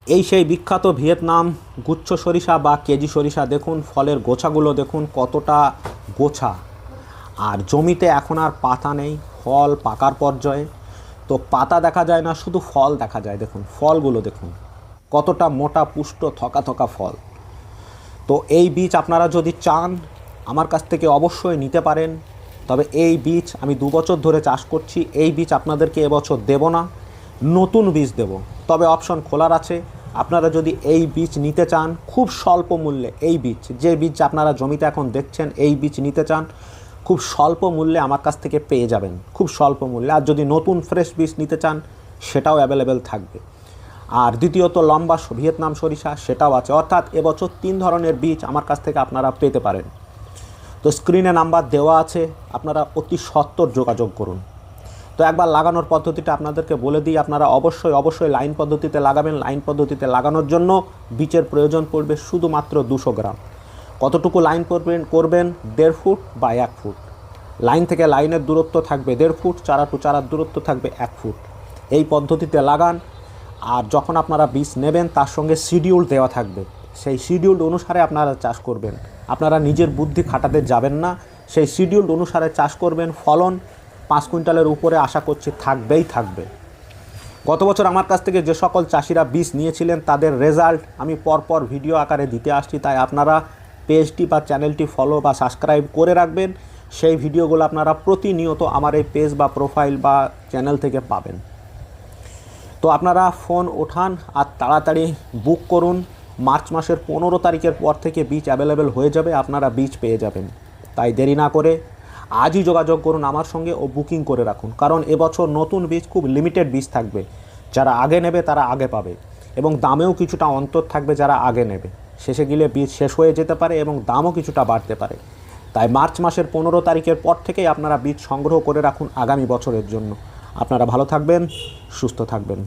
এই সেই বিখ্যাত ভিয়েতনাম গুচ্ছ সরিষা বা কেজি সরিষা। দেখুন ফলের গোছাগুলো দেখুন কতটা গোছা। আর জমিতে এখন আর পাতা নেই, ফল পাকার পর্যায়ে। তো পাতা দেখা যায় না, শুধু ফল দেখা যায়। দেখুন ফলগুলো দেখুন কতটা মোটা পুষ্ট থকা থকা ফল। তো এই বীজ আপনারা যদি চান আমার কাছ থেকে অবশ্যই নিতে পারেন। তবে এই বীজ আমি 2 বছর ধরে চাষ করছি, এই বীজ আপনাদেরকে এবছর দেব না, নতুন বীজ দেব। তবে অপশন খোলার আছে, আপনারা যদি এই বীজ নিতে চান খুব স্বল্প মূল্যে, এই বীজ যে বীজ আপনারা জমিতে এখন দেখছেন এই বীজ নিতে চান খুব স্বল্প মূল্যে আমার কাছ থেকে পেয়ে যাবেন, খুব স্বল্প মূল্যে। আর যদি নতুন ফ্রেশ বীজ নিতে চান সেটাও অ্যাভেলেবেল থাকবে। আর দ্বিতীয়ত লম্বা ভিয়েতনাম সরিষা সেটাও আছে। অর্থাৎ এবছর 3 ধরনের বীজ আমার কাছ থেকে আপনারা পেতে পারেন। তো স্ক্রিনে নাম্বার দেওয়া আছে, আপনারা অতি সত্বর যোগাযোগ করুন। তো একবার লাগানোর পদ্ধতিটা আপনাদেরকে বলে দিই। আপনারা অবশ্যই লাইন পদ্ধতিতে লাগাবেন। লাইন পদ্ধতিতে লাগানোর জন্য বীজের প্রয়োজন পড়বে শুধুমাত্র 200 গ্রাম। কতটুকু লাইন করবেন 1.5 ফুট বা 1 ফুট। লাইন থেকে লাইনের দূরত্ব থাকবে 1.5 ফুট, চারা টু চারার দূরত্ব থাকবে 1 ফুট। এই পদ্ধতিতে লাগান। আর যখন আপনারা বীজ নেবেন তার সঙ্গে শিডিউল দেওয়া থাকবে, সেই শিডিউল অনুসারে আপনারা চাষ করবেন। আপনারা নিজের বুদ্ধি খাটাতে যাবেন না, সেই শিডিউল অনুসারে চাষ করবেন। ফলন 5 কুইন্টালের উপরে আশা করছি থাকবেই থাকবে। গত বছর আমার কাছ থেকে যে সকল চাষিরা বীজ নিয়েছিলেন তাদের রেজাল্ট আমি পরপর ভিডিও আকারে দিতে আসছি। তাই আপনারা পেজটি বা চ্যানেলটি ফলো বা সাবস্ক্রাইব করে রাখবেন। সেই ভিডিওগুলো আপনারা প্রতিনিয়ত আমার এই পেজ বা প্রোফাইল বা চ্যানেল থেকে পাবেন। তো আপনারা ফোন ওঠান আর তাড়াতাড়ি বুক করুন। মার্চ মাসের 15 তারিখের পর থেকে বীজ অ্যাভেলেবেল হয়ে যাবে, আপনারা বীজ পেয়ে যাবেন। তাই দেরি না করে আজই যোগাযোগ করুন আমার সঙ্গে ও বুকিং করে রাখুন। কারণ এবছর নতুন বীজ খুব লিমিটেড বীজ থাকবে, যারা আগে নেবে তারা আগে পাবে এবং দামেও কিছুটা অন্তর থাকবে। যারা আগে নেবে শেষে গেলে বীজ শেষ হয়ে যেতে পারে এবং দামও কিছুটা বাড়তে পারে। তাই মার্চ মাসের 15 তারিখের পর থেকেই আপনারা বীজ সংগ্রহ করে রাখুন আগামী বছরের জন্য। আপনারা ভালো থাকবেন, সুস্থ থাকবেন।